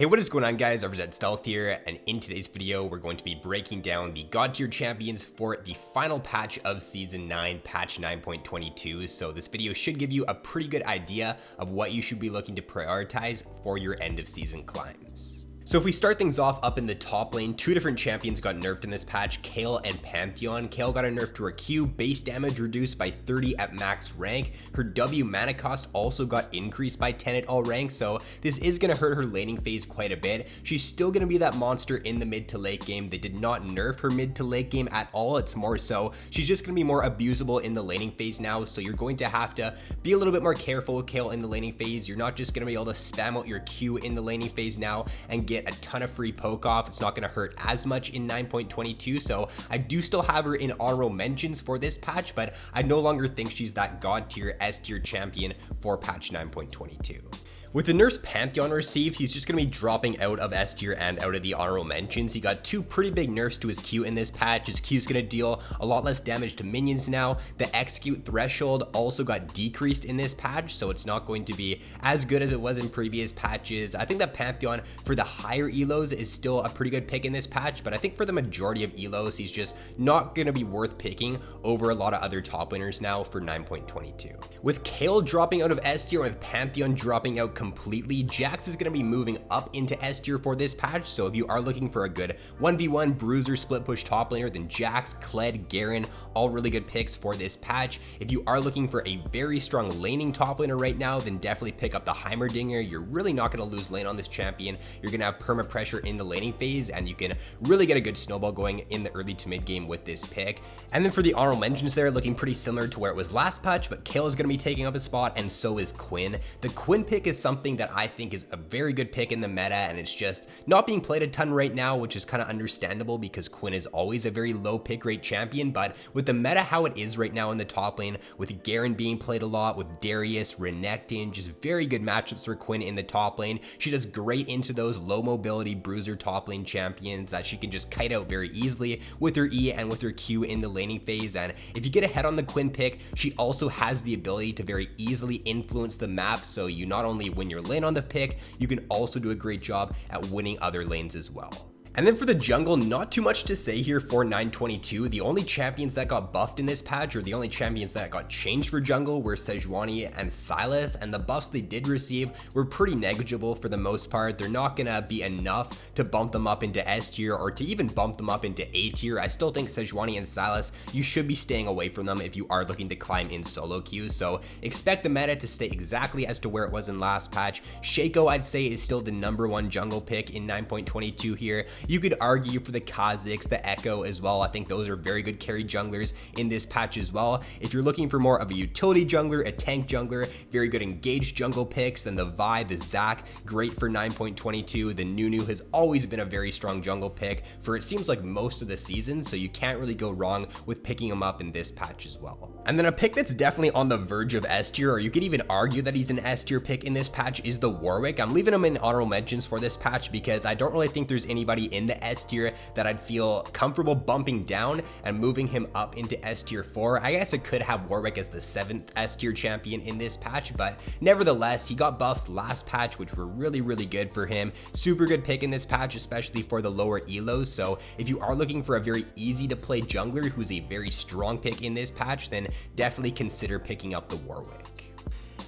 Hey, what is going on, guys? RvzStealth here, and in today's video we're going to be breaking down the god tier champions for the final patch of season 9, patch 9.22. So this video should give you a pretty good idea of what you should be looking to prioritize for your end of season climbs. So if we start things off up in the top lane, two different champions got nerfed in this patch, Kayle and Pantheon. Kayle got a nerf to her Q, base damage reduced by 30 at max rank. Her W mana cost also got increased by 10 at all ranks, so this is going to hurt her laning phase quite a bit. She's still going to be that monster in the mid to late game. They did not nerf her mid to late game at all. It's more so she's just going to be more abusable in the laning phase now, so you're going to have to be a little bit more careful with Kayle in the laning phase. You're not just going to be able to spam out your Q in the laning phase now and get a ton of free poke off. It's not going to hurt as much in 9.22, so I do still have her in honorable mentions for this patch, but I no longer think she's that god tier S tier champion for patch 9.22. With the nerfs Pantheon received, he's just going to be dropping out of S tier and out of the honorable mentions. He got two pretty big nerfs to his Q in this patch. His Q is going to deal a lot less damage to minions now. The execute threshold also got decreased in this patch, so it's not going to be as good as it was in previous patches. I think that Pantheon for the higher elos is still a pretty good pick in this patch, but I think for the majority of elos, he's just not going to be worth picking over a lot of other top laners now for 9.22. With Kayle dropping out of S tier and with Pantheon dropping out completely, Jax is going to be moving up into S tier for this patch. So if you are looking for a good 1v1 bruiser split push top laner, then Jax, Kled, Garen, all really good picks for this patch. If you are looking for a very strong laning top laner right now, then definitely pick up the Heimerdinger. You're really not going to lose lane on this champion. You're going to have perma pressure in the laning phase, and you can really get a good snowball going in the early to mid game with this pick. And then for the honorable mentions there, looking pretty similar to where it was last patch, but Kayle is going to be taking up a spot, and so is Quinn. The Quinn pick is something that I think is a very good pick in the meta, and it's just not being played a ton right now, which is kind of understandable because Quinn is always a very low pick rate champion. But with the meta how it is right now in the top lane, with Garen being played a lot, with Darius, Renekton, just very good matchups for Quinn in the top lane. She does great into those low mobility bruiser top lane champions that she can just kite out very easily with her E and with her Q in the laning phase. And if you get ahead on the Quinn pick, she also has the ability to very easily influence the map, so you not only win your lane on the pick, you can also do a great job at winning other lanes as well. And then for the jungle, not too much to say here for 9.22. The only champions that got buffed in this patch, or the only champions that got changed for jungle, were Sejuani and Sylas, and the buffs they did receive were pretty negligible for the most part. They're not gonna be enough to bump them up into S tier or to even bump them up into A tier. I still think Sejuani and Sylas, you should be staying away from them if you are looking to climb in solo queues. So expect the meta to stay exactly as to where it was in last patch. Shaco, I'd say, is still the #1 jungle pick in 9.22 here. You could argue for the Kha'Zix, the Echo as well. I think those are very good carry junglers in this patch as well. If you're looking for more of a utility jungler, a tank jungler, very good engaged jungle picks, then the Vi, the Zac, great for 9.22. The Nunu has always been a very strong jungle pick for it seems like most of the season, so you can't really go wrong with picking him up in this patch as well. And then a pick that's definitely on the verge of S tier, or you could even argue that he's an S tier pick in this patch, is the Warwick. I'm leaving him in honorable mentions for this patch because I don't really think there's anybody in the S tier that I'd feel comfortable bumping down and moving him up into S tier 4. I guess it could have Warwick as the 7th S tier champion in this patch, but nevertheless, he got buffs last patch, which were really good for him. Super good pick in this patch, especially for the lower elos. So if you are looking for a very easy to play jungler who's a very strong pick in this patch, then definitely consider picking up the Warwick.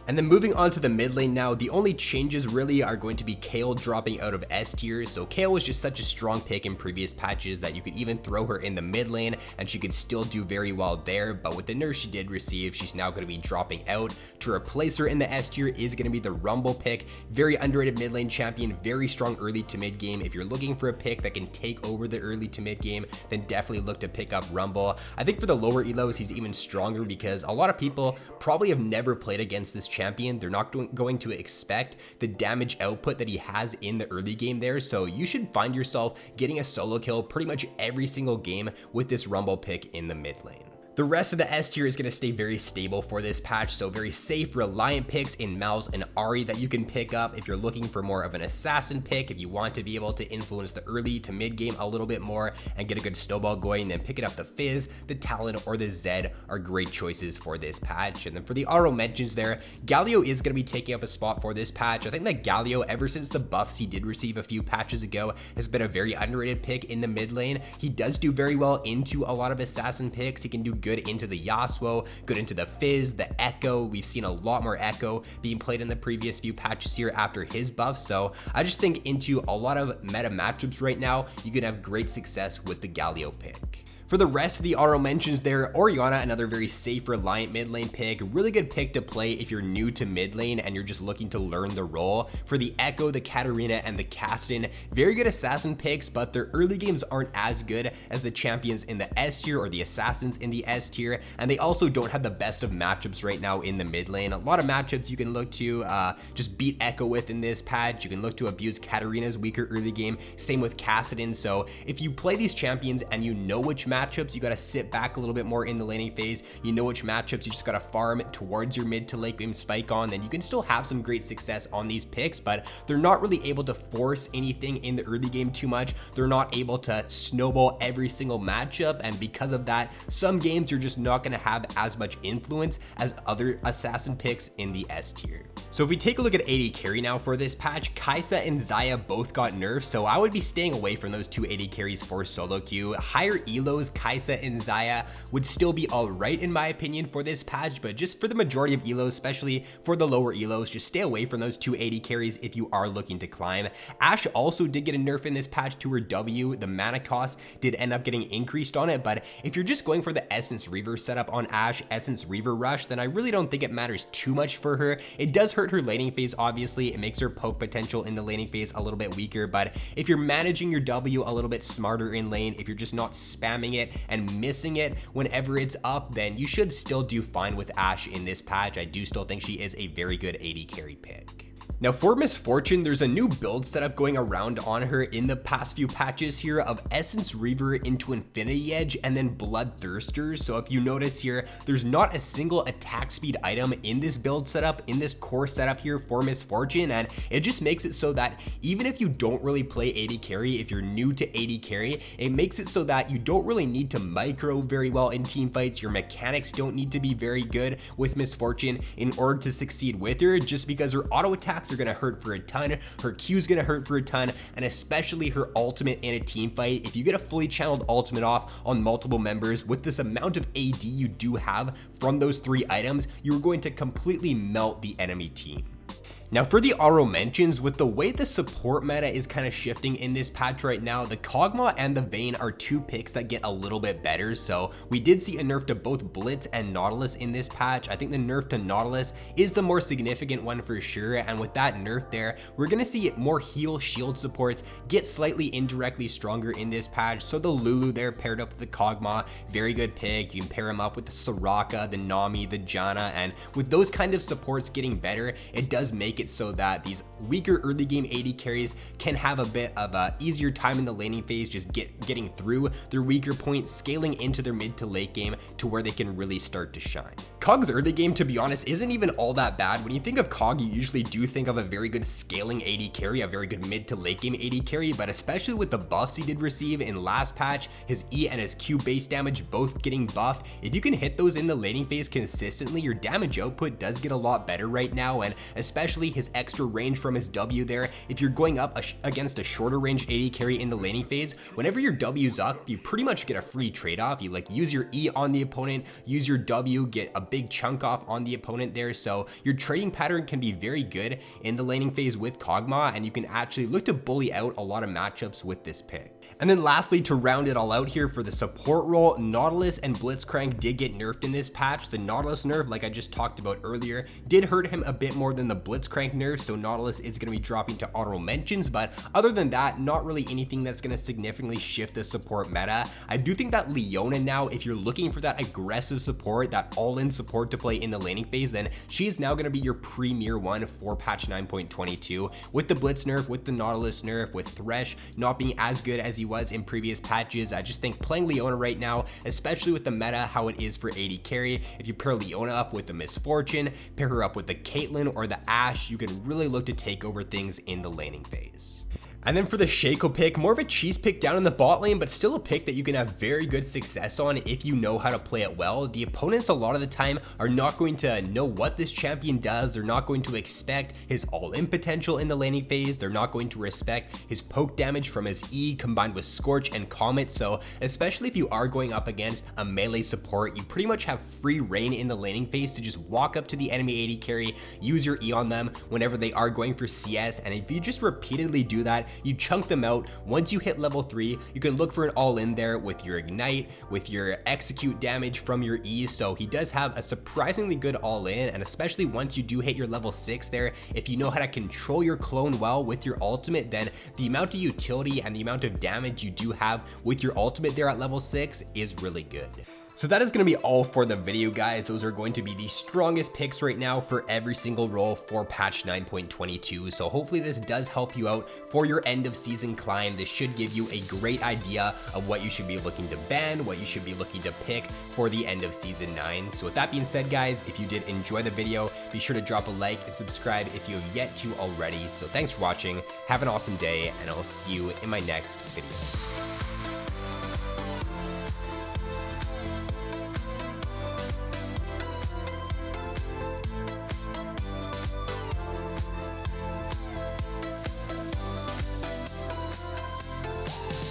And then moving on to the mid lane now, the only changes really are going to be Kayle dropping out of S tier. So Kayle was just such a strong pick in previous patches that you could even throw her in the mid lane and she could still do very well there. But with the nerf she did receive, she's now going to be dropping out. To replace her in the S tier is going to be the Rumble pick. Very underrated mid lane champion, very strong early to mid game. If you're looking for a pick that can take over the early to mid game, then definitely look to pick up Rumble. I think for the lower elos, he's even stronger because a lot of people probably have never played against this champion. They're not going to expect the damage output that he has in the early game there, so you should find yourself getting a solo kill pretty much every single game with this Rumble pick in the mid lane. The rest of the S tier is going to stay very stable for this patch, so very safe, reliant picks in Mouse and Ahri that you can pick up if you're looking for more of an assassin pick, if you want to be able to influence the early to mid game a little bit more and get a good snowball going, then picking up the Fizz, the Talon, or the Zed are great choices for this patch. And then for the auto mentions there, Galio is going to be taking up a spot for this patch. I think that Galio, ever since the buffs he did receive a few patches ago, has been a very underrated pick in the mid lane. He does do very well into a lot of assassin picks. He can do good into the Yasuo, good into the Fizz, the Echo. We've seen a lot more Echo being played in the previous few patches here after his buff. So I just think into a lot of meta matchups right now, you can have great success with the Galio pick. For the rest of the auto mentions there, Orianna, another very safe, reliant mid lane pick. Really good pick to play if you're new to mid lane and you're just looking to learn the role. For the Echo, the Katarina, and the Caston, very good assassin picks, but their early games aren't as good as the champions in the S tier or the assassins in the S tier, and they also don't have the best of matchups right now in the mid lane. A lot of matchups you can look to just beat Echo with in this patch. You can look to abuse Katarina's weaker early game, same with Kassadin. So if you play these champions and you know which matchups you got to sit back a little bit more in the laning phase, you know which matchups you just got to farm towards your mid to late game spike on, then you can still have some great success on these picks, but they're not really able to force anything in the early game too much. They're not able to snowball every single matchup, and because of that, some games you're just not going to have as much influence as other assassin picks in the S tier. So if we take a look at AD carry now for this patch, Kai'Sa and Xayah both got nerfed, so I would be staying away from those two AD carries for solo queue. Higher elos, Kai'Sa and Xayah would still be alright in my opinion for this patch, but just for the majority of elos, especially for the lower elos, just stay away from those two AD carries if you are looking to climb. Ashe also did get a nerf in this patch to her W. The mana cost did end up getting increased on it, but if you're just going for the Essence Reaver setup on Ashe, Essence Reaver Rush, then I really don't think it matters too much for her. It does hurt her laning phase, obviously. It makes her poke potential in the laning phase a little bit weaker, but if you're managing your W a little bit smarter in lane, if you're just not spamming it and missing it whenever it's up, then you should still do fine with Ashe in this patch. I do still think she is a very good AD carry pick. Now for Miss Fortune, there's a new build setup going around on her in the past few patches here of Essence Reaver into Infinity Edge and then Bloodthirster. So if you notice here, there's not a single attack speed item in this build setup, in this core setup here for Miss Fortune, and it just makes it so that even if you don't really play AD carry, if you're new to AD carry, it makes it so that you don't really need to micro very well in team fights. Your mechanics don't need to be very good with Miss Fortune in order to succeed with her, just because her auto attacks are going to hurt for a ton, her Q is going to hurt for a ton, and especially her ultimate in a team fight. If you get a fully channeled ultimate off on multiple members with this amount of AD you do have from those three items, you're going to completely melt the enemy team. Now for the auto mentions, with the way the support meta is kind of shifting in this patch right now, the Kog'Maw and the Vayne are two picks that get a little bit better. So we did see a nerf to both Blitz and Nautilus in this patch. I think the nerf to Nautilus is the more significant one for sure, and with that nerf there, we're going to see more heal shield supports get slightly indirectly stronger in this patch. So the Lulu there paired up with the Kog'Maw, very good pick. You can pair him up with the Soraka, the Nami, the Janna, and with those kind of supports getting better, it does make it so that these weaker early game AD carries can have a bit of a easier time in the laning phase, just getting through their weaker points, scaling into their mid to late game to where they can really start to shine. Kog's early game, to be honest, isn't even all that bad. When you think of Kog, you usually do think of a very good scaling AD carry, a very good mid to late game AD carry, but especially with the buffs he did receive in last patch, his E and his Q base damage both getting buffed, if you can hit those in the laning phase consistently, your damage output does get a lot better right now, and especially his extra range from his W there. If you're going up against a shorter range AD carry in the laning phase, whenever your W's up, you pretty much get a free trade-off. You like use your E on the opponent, use your W, get a big chunk off on the opponent there. So your trading pattern can be very good in the laning phase with Kog'Maw, and you can actually look to bully out a lot of matchups with this pick. And then lastly, to round it all out here for the support role, Nautilus and Blitzcrank did get nerfed in this patch. The Nautilus nerf, like I just talked about earlier, did hurt him a bit more than the Blitzcrank crank nerf, so Nautilus is going to be dropping to honorable mentions, but other than that, not really anything that's going to significantly shift the support meta. I do think that Leona now, if you're looking for that aggressive support, that all-in support to play in the laning phase, then she is now going to be your premier one for patch 9.22. With the Blitz nerf, with the Nautilus nerf, with Thresh not being as good as he was in previous patches, I just think playing Leona right now, especially with the meta how it is for AD carry, if you pair Leona up with the Misfortune, pair her up with the Caitlyn or the Ashe, you can really look to take over things in the laning phase. And then for the Shaco pick, more of a cheese pick down in the bot lane, but still a pick that you can have very good success on if you know how to play it well. The opponents a lot of the time are not going to know what this champion does. They're not going to expect his all-in potential in the laning phase. They're not going to respect his poke damage from his E combined with Scorch and Comet. So especially if you are going up against a melee support, you pretty much have free reign in the laning phase to just walk up to the enemy AD carry, use your E on them whenever they are going for CS. And if you just repeatedly do that, you chunk them out. Once you hit level 3, you can look for an all-in there with your Ignite, with your execute damage from your E. So he does have a surprisingly good all-in, and especially once you do hit your level 6 there, if you know how to control your clone well with your ultimate, then the amount of utility and the amount of damage you do have with your ultimate there at level 6 is really good. So that is going to be all for the video, guys. Those are going to be the strongest picks right now for every single role for patch 9.22. So hopefully this does help you out for your end of season climb. This should give you a great idea of what you should be looking to ban, what you should be looking to pick for the end of season 9. So with that being said, guys, if you did enjoy the video, be sure to drop a like and subscribe if you have yet to already. So thanks for watching. Have an awesome day, and I'll see you in my next video.